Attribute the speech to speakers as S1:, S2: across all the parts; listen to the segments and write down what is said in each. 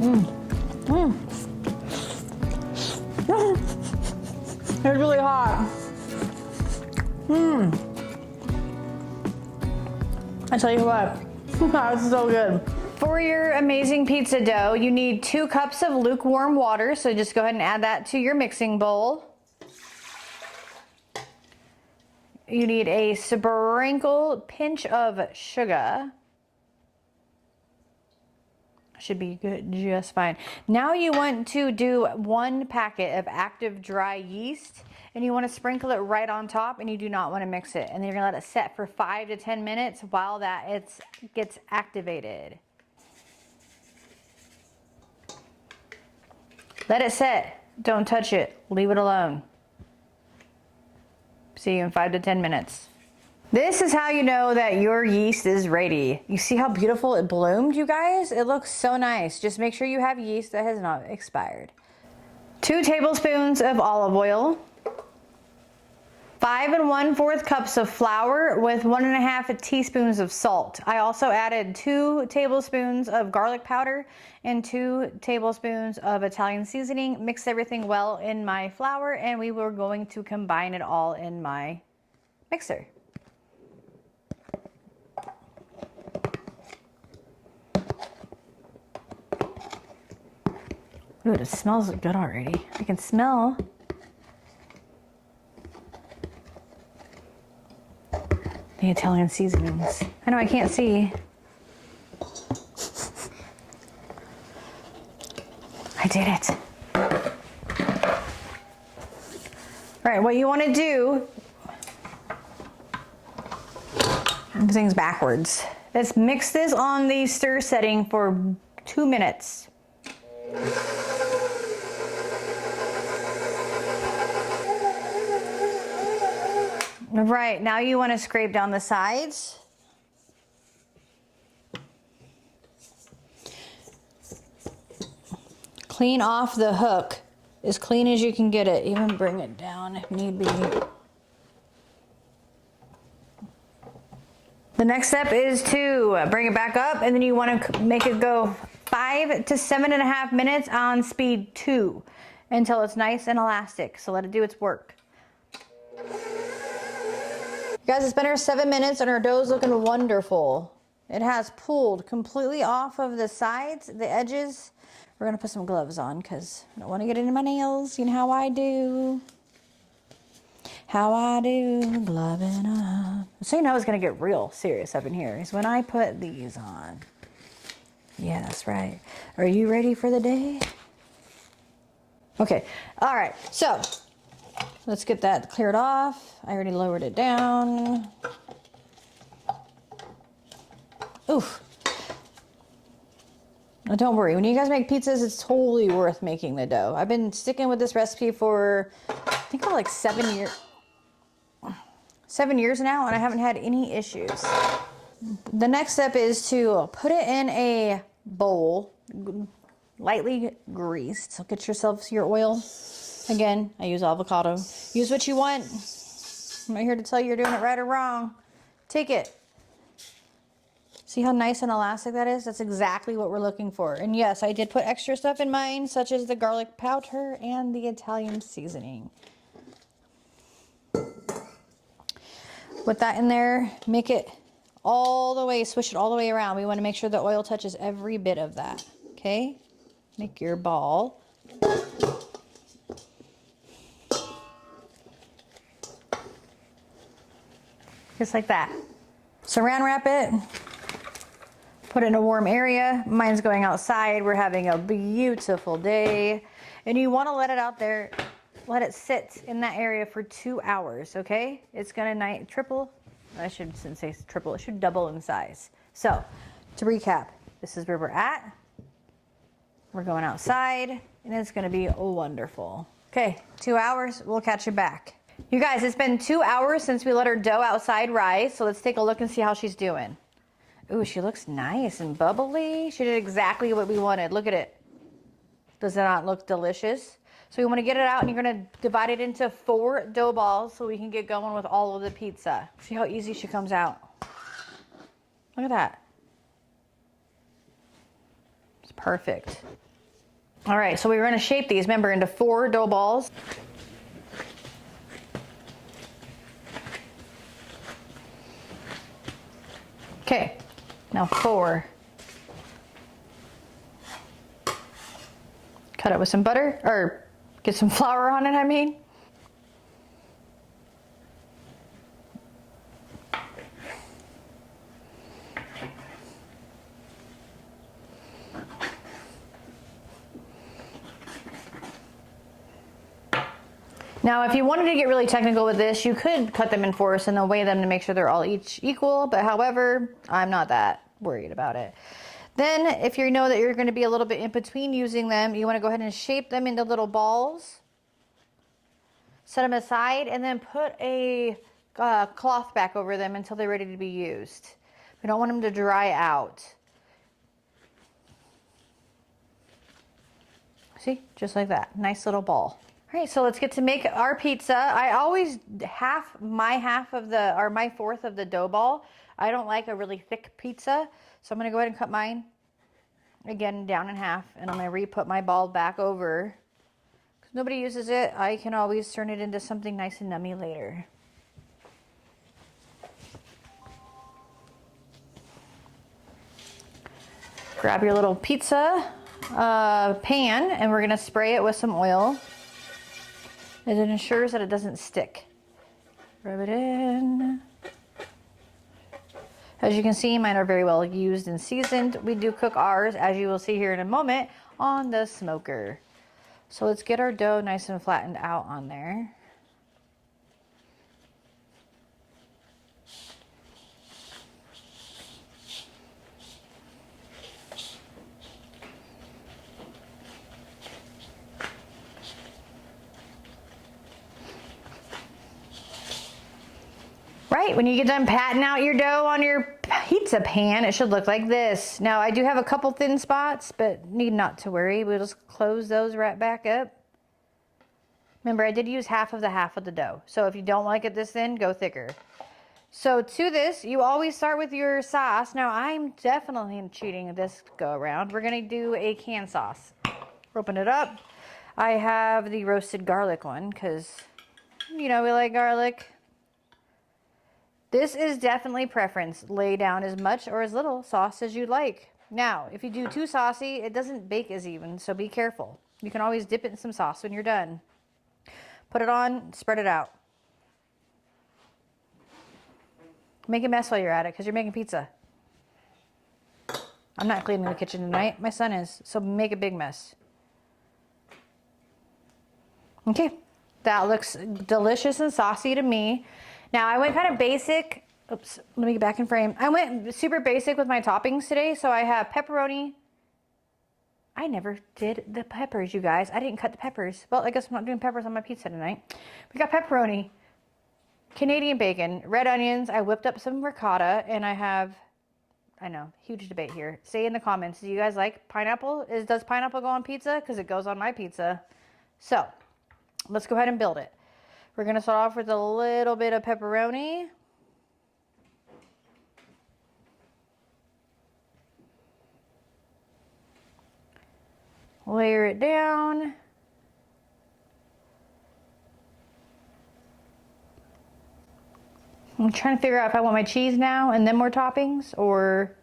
S1: It's really hot. I tell you what, that's so good. For your amazing pizza dough, you need 2 cups of lukewarm water, so just go ahead and add that to your mixing bowl. You need a sprinkle pinch of sugar. Should be good, just fine. Now you want to do 1 packet of active dry yeast, and you want to sprinkle it right on top, and you do not want to mix it. And then you're gonna let it set for 5 to 10 minutes while that gets activated. Let it set, don't touch it, leave it alone. See you in 5 to 10 minutes. This is how you know that your yeast is ready. You see how beautiful it bloomed, you guys? It looks so nice. Just make sure you have yeast that has not expired. 2 tablespoons of olive oil. 5 1/4 cups of flour with 1 1/2 teaspoons of salt. I also added 2 tablespoons of garlic powder and 2 tablespoons of Italian seasoning. Mix everything well in my flour, and we were going to combine it all in my mixer. Ooh, it smells good already. I can smell the Italian seasonings. I know I can't see. I did it. All right, what you want to do, everything's backwards. Let's mix this on the stir setting for 2 minutes. Right, now you want to scrape down the sides. Clean off the hook as clean as you can get it. Even bring it down if need be. The next step is to bring it back up, and then you want to make it go 5 to 7.5 minutes on speed 2 until it's nice and elastic. So let it do its work. Guys, it's been our 7 minutes and our dough's looking wonderful. It has pulled completely off of the sides, the edges. We're gonna put some gloves on because I don't want to get into my nails. You know how I do. How I do, gloving up. So you know it's gonna get real serious up in here is when I put these on. Yeah, that's right. Are you ready for the day? Okay, all right, so let's get that cleared off. I already lowered it down. Oof. Now don't worry, when you guys make pizzas, it's totally worth making the dough. I've been sticking with this recipe for, I think about like 7 years. 7 years now, and I haven't had any issues. The next step is to put it in a bowl, lightly greased. So get yourself your oil. Again, I use avocado. Use what you want. I'm not here to tell you you're doing it right or wrong. Take it. See how nice and elastic that is? That's exactly what we're looking for. And yes, I did put extra stuff in mine, such as the garlic powder and the Italian seasoning. Put that in there, make it all the way, swish it all the way around. We want to make sure the oil touches every bit of that, okay? Make your ball. Just like that. Saran wrap it. Put it in a warm area. Mine's going outside. We're having a beautiful day. And you want to let it out there, let it sit in that area for 2 hours, okay? It's gonna triple. I shouldn't say triple, it should double in size. So, to recap, this is where we're at. We're going outside, and it's gonna be wonderful. Okay, 2 hours, we'll catch you back. You guys, it's been 2 hours since we let our dough outside rise, so let's take a look and see how she's doing. Ooh, she looks nice and bubbly. She did exactly what we wanted. Look at it. Does it not look delicious? So we want to get it out, and you're going to divide it into 4 dough balls so we can get going with all of the pizza. See how easy she comes out. Look at that. It's perfect. All right, so we're gonna shape these, remember, into 4 dough balls. Okay, now 4. Cut it with some butter, or get some flour on it, I mean. Now, if you wanted to get really technical with this, you could cut them in 4s and then weigh them to make sure they're all each equal, but however, I'm not that worried about it. Then, if you know that you're going to be a little bit in between using them, you want to go ahead and shape them into little balls. Set them aside and then put a cloth back over them until they're ready to be used. We don't want them to dry out. See, just like that, nice little ball. All right, so let's get to make our pizza. I always my 1/4 of the dough ball. I don't like a really thick pizza, so I'm gonna go ahead and cut mine again down in half, and I'm gonna re-put my ball back over. Because nobody uses it, I can always turn it into something nice and yummy later. Grab your little pizza pan, and we're gonna spray it with some oil. And it ensures that it doesn't stick. Rub it in. As you can see, mine are very well used and seasoned. We do cook ours, as you will see here in a moment, on the smoker. So let's get our dough nice and flattened out on there. Right, when you get done patting out your dough on your pizza pan, it should look like this. Now, I do have a couple thin spots, but need not to worry. We'll just close those right back up. Remember, I did use half of the dough. So if you don't like it this thin, go thicker. So to this, you always start with your sauce. Now, I'm definitely cheating this go around. We're gonna do a canned sauce. Open it up. I have the roasted garlic one, because, you know, we like garlic. This is definitely preference. Lay down as much or as little sauce as you'd like. Now, if you do too saucy, it doesn't bake as even, so be careful. You can always dip it in some sauce when you're done. Put it on, spread it out. Make a mess while you're at it, because you're making pizza. I'm not cleaning the kitchen tonight. My son is, so make a big mess. Okay, that looks delicious and saucy to me. Now, I went kind of basic. Oops, let me get back in frame. I went super basic with my toppings today. So I have pepperoni. I never did the peppers, you guys. I didn't cut the peppers. Well, I guess I'm not doing peppers on my pizza tonight. We got pepperoni, Canadian bacon, red onions. I whipped up some ricotta, and I have, I know, huge debate here. Say in the comments, do you guys like pineapple? Does pineapple go on pizza? Because it goes on my pizza. So let's go ahead and build it. We're going to start off with a little bit of pepperoni. Layer it down. I'm trying to figure out if I want my cheese now and then more toppings, or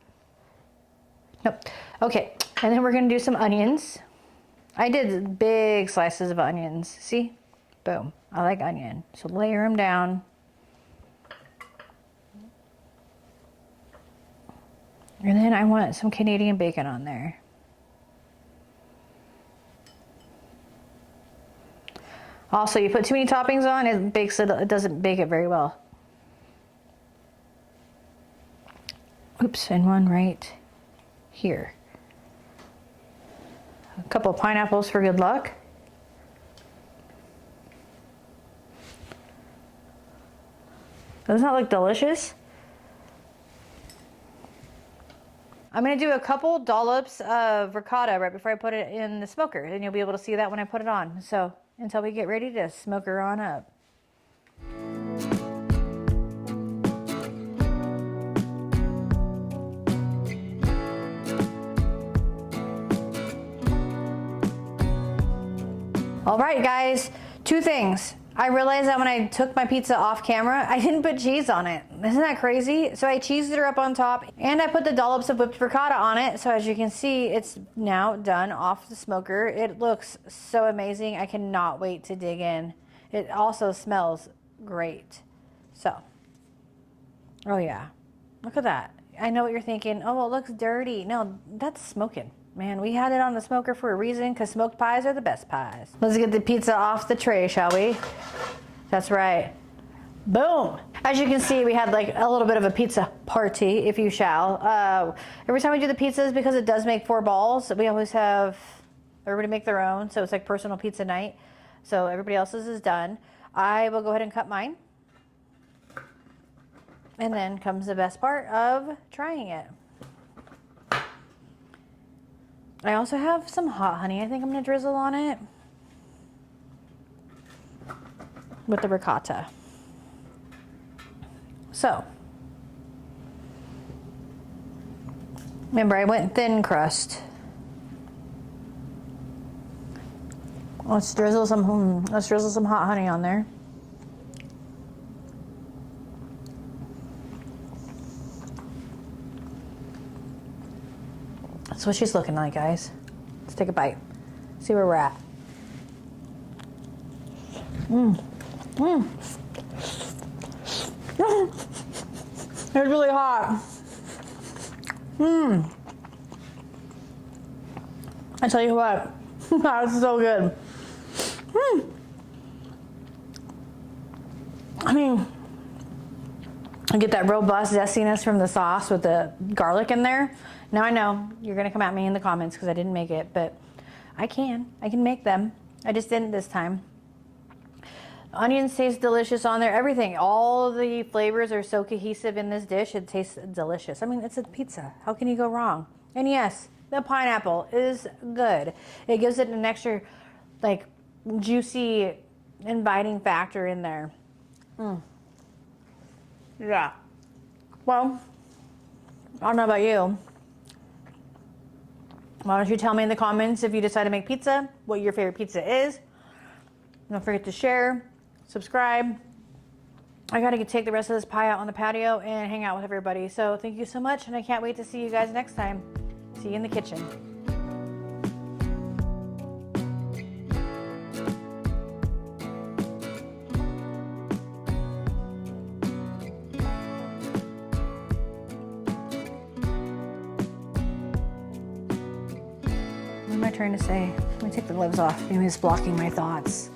S1: nope. Okay, and then we're going to do some onions. I did big slices of onions. See? Boom. I like onion. So layer them down. And then I want some Canadian bacon on there. Also, you put too many toppings on, it doesn't bake it very well. Oops, and one right here. A couple of pineapples for good luck. Doesn't that look delicious? I'm gonna do a couple dollops of ricotta right before I put it in the smoker, and you'll be able to see that when I put it on. So until we get ready to smoke her on up. All right, guys, 2 things. I realized that when I took my pizza off camera, I didn't put cheese on it. Isn't that crazy? So I cheesed her up on top and I put the dollops of whipped ricotta on it. So as you can see, it's now done off the smoker. It looks so amazing. I cannot wait to dig in. It also smells great. So, oh yeah, look at that. I know what you're thinking. Oh, it looks dirty. No, that's smoking. Man, we had it on the smoker for a reason, because smoked pies are the best pies. Let's get the pizza off the tray, shall we? That's right. Boom. As you can see, we had like a little bit of a pizza party, if you shall. Every time we do the pizzas, because it does make 4 balls, we always have everybody make their own. So it's like personal pizza night. So everybody else's is done. I will go ahead and cut mine. And then comes the best part of trying it. I also have some hot honey. I think I'm gonna drizzle on it with the ricotta. So, remember I went thin crust. Let's drizzle some hot honey on there. That's what she's looking like, guys. Let's take a bite. See where we're at. It's really hot. I tell you what, that's so good. I mean, I get that robust zestiness from the sauce with the garlic in there. Now I know you're gonna come at me in the comments because I didn't make it, but I can make them. I just didn't this time. Onions taste delicious on there. Everything, all the flavors are so cohesive in this dish. It tastes delicious. I mean, it's a pizza. How can you go wrong? And yes, the pineapple is good. It gives it an extra, like, juicy, inviting factor in there. Yeah. Well, I don't know about you. Why don't you tell me in the comments if you decide to make pizza, what your favorite pizza is. Don't forget to share, subscribe. I gotta take the rest of this pie out on the patio and hang out with everybody. So thank you so much, and I can't wait to see you guys next time. See you in the kitchen. What am I trying to say? Let me take the gloves off. Maybe it's blocking my thoughts.